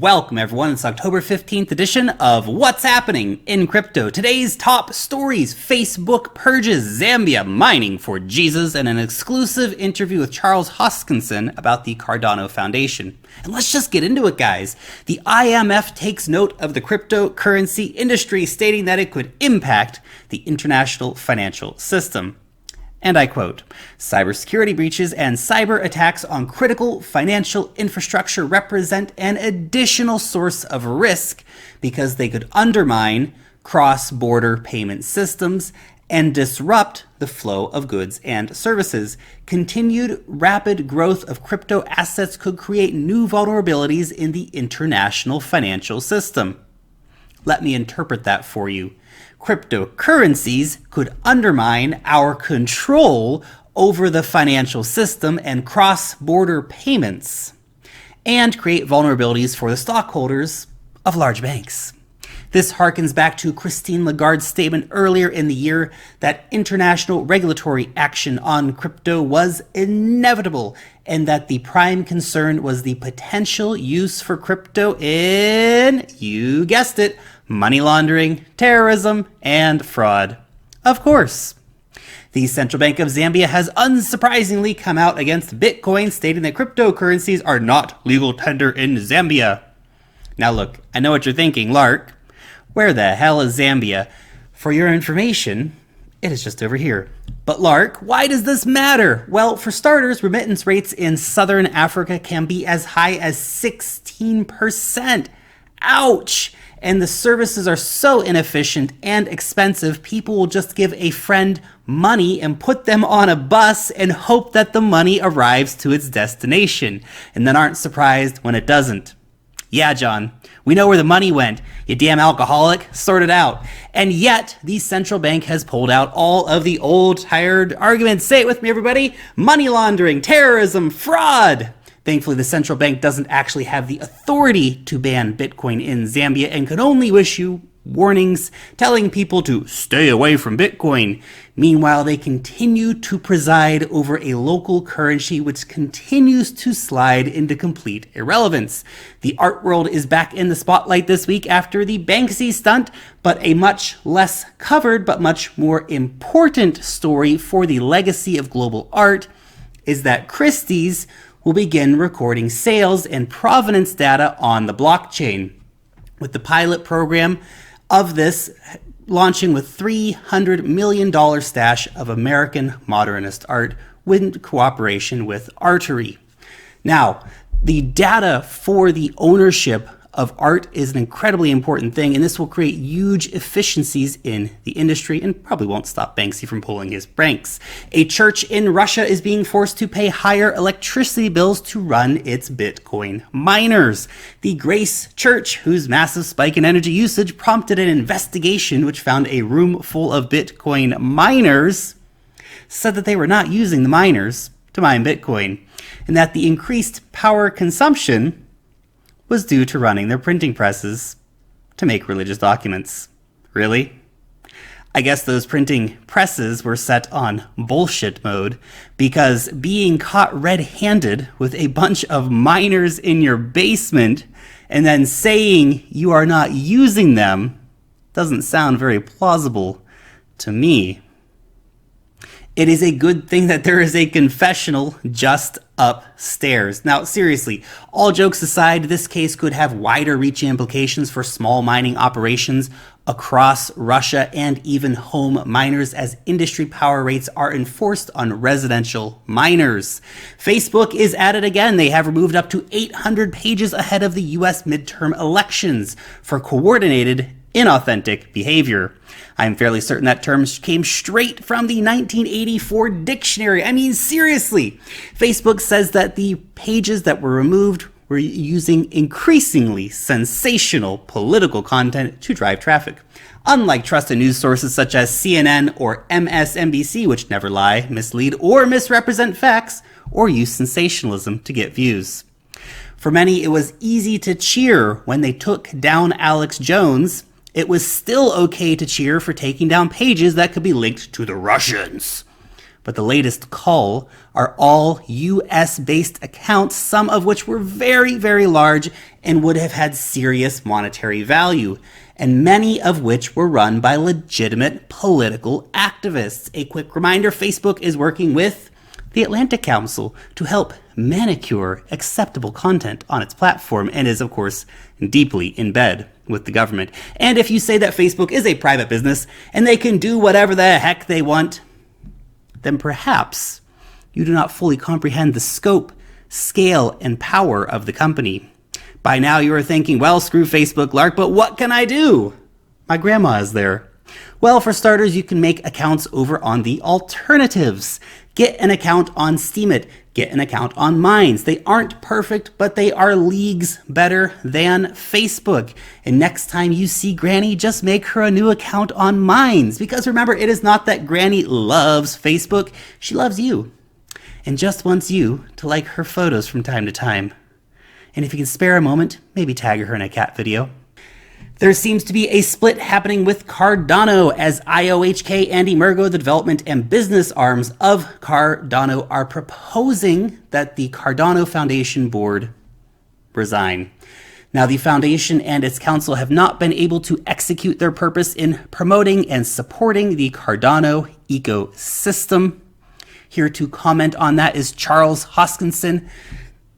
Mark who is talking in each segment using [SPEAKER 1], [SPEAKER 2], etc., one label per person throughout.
[SPEAKER 1] Welcome everyone, it's October 15th edition of What's Happening in Crypto. Today's top stories: Facebook purges, Zambia mining for Jesus, and an exclusive interview with Charles Hoskinson about the Cardano Foundation. And let's just get into it, guys. The IMF takes note of the cryptocurrency industry, stating that it could impact the international financial system. And I quote, "Cybersecurity breaches and cyber attacks on critical financial infrastructure represent an additional source of risk because they could undermine cross-border payment systems and disrupt the flow of goods and services. Continued rapid growth of crypto assets could create new vulnerabilities in the international financial system." Let me interpret that for you. Cryptocurrencies could undermine our control over the financial system and cross-border payments, and create vulnerabilities for the stockholders of large banks. This harkens back to Christine Lagarde's statement earlier in the year that international regulatory action on crypto was inevitable, and that the prime concern was the potential use for crypto in, you guessed it, money laundering, terrorism, and fraud. Of course. The Central Bank of Zambia has unsurprisingly come out against Bitcoin, stating that cryptocurrencies are not legal tender in Zambia. Now look, I know what you're thinking, Lark. Where the hell is Zambia? For your information, it is just over here. But Lark, why does this matter? Well, for starters, remittance rates in Southern Africa can be as high as 16%. Ouch! And the services are so inefficient and expensive, people will just give a friend money and put them on a bus and hope that the money arrives to its destination, and then aren't surprised when it doesn't. Yeah, John, we know where the money went. You damn alcoholic, sort it out. And yet, the central bank has pulled out all of the old, tired arguments. Say it with me, everybody. Money laundering, terrorism, fraud. Thankfully, the central bank doesn't actually have the authority to ban Bitcoin in Zambia and could only issue warnings telling people to stay away from Bitcoin. Meanwhile, they continue to preside over a local currency which continues to slide into complete irrelevance. The art world is back in the spotlight this week after the Banksy stunt, but a much less covered but much more important story for the legacy of global art is that Christie's will begin recording sales and provenance data on the blockchain, with the pilot program of this launching with $300 million stash of American modernist art in cooperation with Artery. Now, the data for the ownership of art is an incredibly important thing, and this will create huge efficiencies in the industry and probably won't stop Banksy from pulling his pranks. A church in Russia is being forced to pay higher electricity bills to run its Bitcoin miners. The Grace Church, whose massive spike in energy usage prompted an investigation which found a room full of Bitcoin miners, said that they were not using the miners to mine Bitcoin, and that the increased power consumption was due to running their printing presses to make religious documents. Really? I guess those printing presses were set on bullshit mode, because being caught red-handed with a bunch of miners in your basement and then saying you are not using them doesn't sound very plausible to me. It is a good thing that there is a confessional just upstairs. Now, seriously, all jokes aside, this case could have wider reaching implications for small mining operations across Russia and even home miners, as industry power rates are enforced on residential miners. Facebook is at it again. They have removed up to 800 pages ahead of the US midterm elections for coordinated inauthentic behavior. I'm fairly certain that term came straight from the 1984 dictionary. I mean, seriously. Facebook says that the pages that were removed were using increasingly sensational political content to drive traffic. Unlike trusted news sources such as CNN or MSNBC, which never lie, mislead, or misrepresent facts, or use sensationalism to get views. For many, it was easy to cheer when they took down Alex Jones. It was still okay to cheer for taking down pages that could be linked to the Russians. But the latest cull are all US-based accounts, some of which were very, very large and would have had serious monetary value, and many of which were run by legitimate political activists. A quick reminder, Facebook is working with the Atlantic Council to help manicure acceptable content on its platform and is, of course, deeply in bed with the government. And if you say that Facebook is a private business and they can do whatever the heck they want, then perhaps you do not fully comprehend the scope, scale, and power of the company. By now you are thinking, well, screw Facebook, Lark, but what can I do? My grandma is there. Well, for starters, you can make accounts over on the alternatives. Get an account on Steemit. Get an account on Minds. They aren't perfect, but they are leagues better than Facebook. And next time you see Granny, just make her a new account on Minds. Because remember, it is not that Granny loves Facebook. She loves you and just wants you to like her photos from time to time. And if you can spare a moment, maybe tag her in a cat video. There seems to be a split happening with Cardano as IOHK and Emergo, the development and business arms of Cardano, are proposing that the Cardano Foundation board resign. Now, the foundation and its council have not been able to execute their purpose in promoting and supporting the Cardano ecosystem. Here to comment on that is Charles Hoskinson.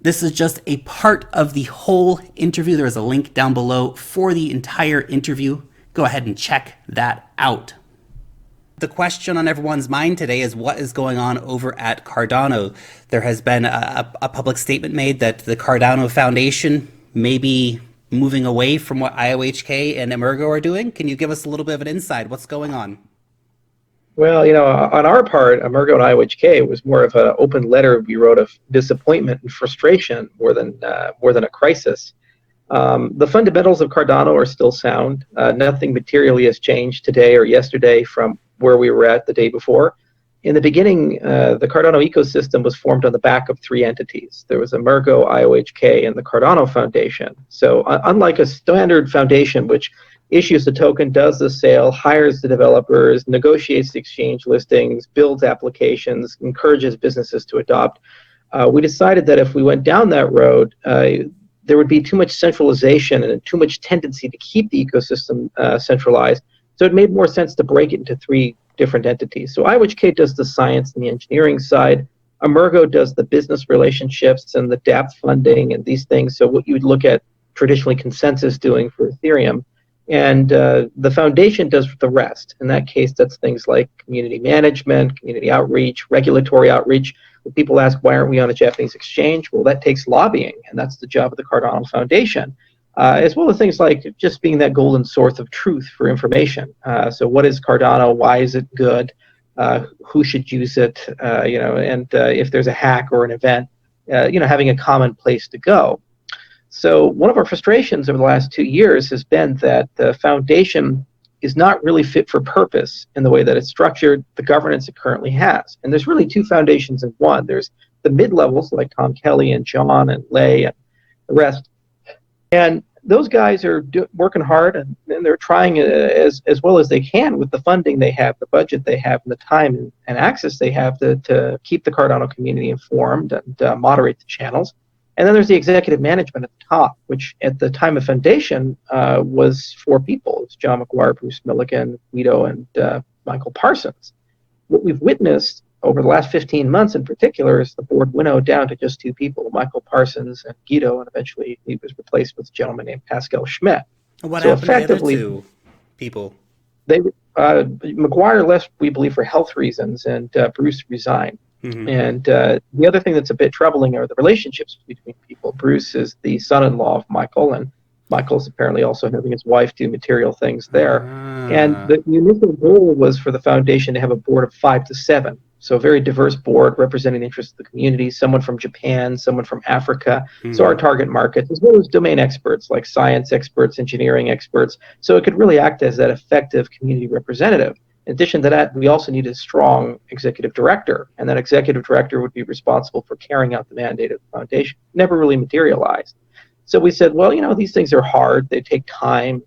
[SPEAKER 1] This is just a part of the whole interview. There is a link down below for the entire interview. Go ahead and check that out. The question on everyone's mind today is what is going on over at Cardano. There has been a public statement made that the Cardano Foundation may be moving away from what IOHK and Emergo are doing. Can you give us a little bit of an insight? What's going on?
[SPEAKER 2] Well, on our part, Emergo and IOHK, it was more of an open letter we wrote of disappointment and frustration more than a crisis. The fundamentals of Cardano are still sound. Nothing materially has changed today or yesterday from where we were at the day before. In the beginning, the Cardano ecosystem was formed on the back of three entities. There was Emergo, IOHK, and the Cardano Foundation. So unlike a standard foundation, which issues the token, does the sale, hires the developers, negotiates the exchange listings, builds applications, encourages businesses to adopt, we decided that if we went down that road, there would be too much centralization and too much tendency to keep the ecosystem centralized. So it made more sense to break it into three different entities. So IOHK does the science and the engineering side. Emergo does the business relationships and the dApp funding and these things. So what you would look at traditionally consensus doing for Ethereum. And the foundation does the rest. In that case, that's things like community management, community outreach, regulatory outreach. When people ask, why aren't we on a Japanese exchange? Well, that takes lobbying, and that's the job of the Cardano Foundation, as well as things like just being that golden source of truth for information. So what is Cardano? Why is it good? Who should use it? And if there's a hack or an event, having a common place to go. So one of our frustrations over the last 2 years has been that the foundation is not really fit for purpose in the way that it's structured, the governance it currently has. And there's really two foundations in one. There's the mid-levels like Tom Kelly and John and Lay and the rest. And those guys are working hard and they're trying as well as they can with the funding they have, the budget they have, and the time and access they have to keep the Cardano community informed and moderate the channels. And then there's the executive management at the top, which at the time of foundation was 4 people. It was John McGuire, Bruce Milligan, Guido, and Michael Parsons. What we've witnessed over the last 15 months in particular is the board winnowed down to just 2 people, Michael Parsons and Guido, and eventually he was replaced with a gentleman named Pascal Schmidt.
[SPEAKER 1] What happened to the other 2 people?
[SPEAKER 2] McGuire left, we believe, for health reasons, and Bruce resigned. Mm-hmm. And the other thing that's a bit troubling are the relationships between people. Bruce is the son-in-law of Michael, and Michael's apparently also having his wife do material things there. And the initial goal was for the foundation to have a board of 5 to 7. So a very diverse board representing the interests of the community, someone from Japan, someone from Africa. Mm-hmm. So our target market, as well as domain experts like science experts, engineering experts. So it could really act as that effective community representative. In addition to that, we also needed a strong executive director, and that executive director would be responsible for carrying out the mandate of the foundation. Never really materialized. So we said, well, these things are hard. They take time.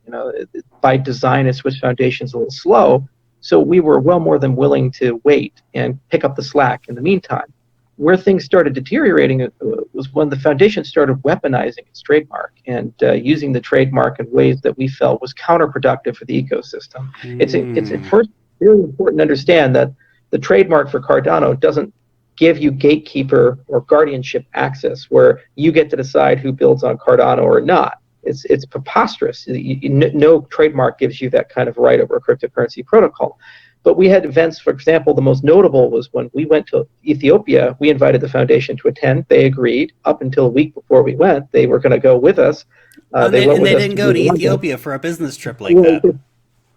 [SPEAKER 2] By design, a Swiss foundation is a little slow. So we were well more than willing to wait and pick up the slack in the meantime. Where things started deteriorating was when the foundation started weaponizing its trademark and using the trademark in ways that we felt was counterproductive for the ecosystem. It's first really important to understand that the trademark for Cardano doesn't give you gatekeeper or guardianship access where you get to decide who builds on Cardano or not. It's preposterous. No trademark gives you that kind of right over a cryptocurrency protocol. But we had events, for example, the most notable was when we went to Ethiopia. We invited the foundation to attend. They agreed. Up until a week before we went, they were going to go with us.
[SPEAKER 1] They didn't go to Ethiopia for a business trip like that.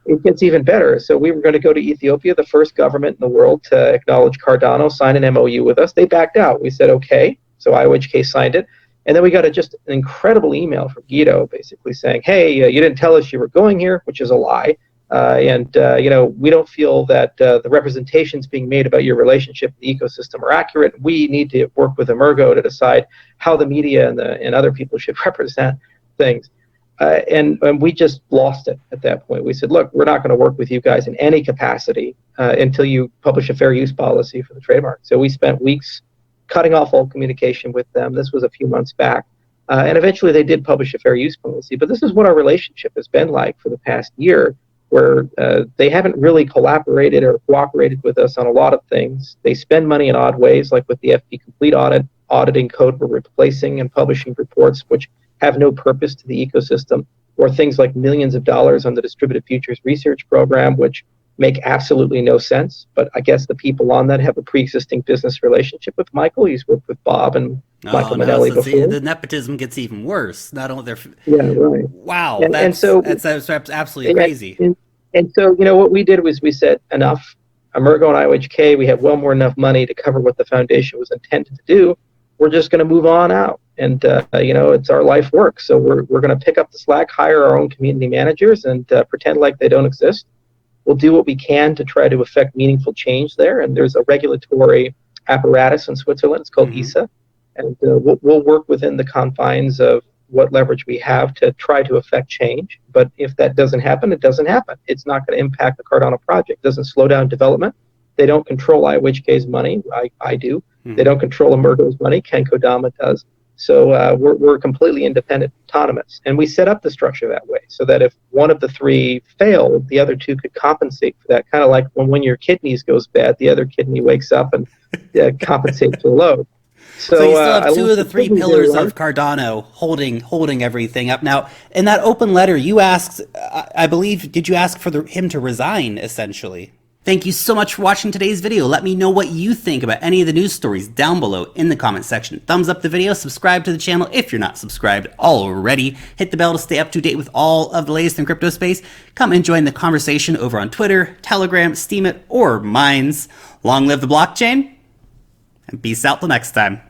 [SPEAKER 2] It gets even better. So we were going to go to Ethiopia, the first government in the world to acknowledge Cardano, sign an MOU with us. They backed out. We said, okay. So IOHK signed it. And then we got just an incredible email from Guido basically saying, hey, you didn't tell us you were going here, which is a lie. We don't feel that the representations being made about your relationship with the ecosystem are accurate. We need to work with Emergo to decide how the media and other people should represent things. And we just lost it at that point. We said, look, we're not going to work with you guys in any capacity until you publish a fair use policy for the trademark. So we spent weeks cutting off all communication with them. This was a few months back. And eventually they did publish a fair use policy. But this is what our relationship has been like for the past year, where they haven't really collaborated or cooperated with us on a lot of things. They spend money in odd ways, like with the FP Complete auditing code, we're replacing and publishing reports which have no purpose to the ecosystem, or things like millions of dollars on the Distributed Futures Research Program, which make absolutely no sense. But I guess the people on that have a pre-existing business relationship with Michael. He's worked with Bob and Michael Manelli before.
[SPEAKER 1] The nepotism gets even worse. Not only they're
[SPEAKER 2] right.
[SPEAKER 1] Wow, that's absolutely crazy.
[SPEAKER 2] And so, what we did was we said, enough. Emergo and IOHK, we have well more enough money to cover what the foundation was intended to do. We're just going to move on out. And, it's our life work. So we're going to pick up the slack, hire our own community managers, and pretend like they don't exist. We'll do what we can to try to affect meaningful change there. And there's a regulatory apparatus in Switzerland. It's called ISA. And we'll work within the confines of what leverage we have to try to affect change. But if that doesn't happen, it doesn't happen. It's not going to impact the Cardano project. It doesn't slow down development. They don't control IOHK's money. I do. They don't control Emergo's money. Ken Kodama does. So we're completely independent, autonomous. And we set up the structure that way so that if one of the three failed, the other two could compensate for that. Kind of like when your kidneys goes bad, the other kidney wakes up and compensates for the load.
[SPEAKER 1] So you still have two of the three pillars of Cardano holding everything up. Now, in that open letter, you asked, I believe, did you ask for him to resign, essentially? Thank you so much for watching today's video. Let me know what you think about any of the news stories down below in the comment section. Thumbs up the video, subscribe to the channel if you're not subscribed already. Hit the bell to stay up to date with all of the latest in crypto space. Come and join the conversation over on Twitter, Telegram, Steemit, or Minds. Long live the blockchain, and peace out till next time.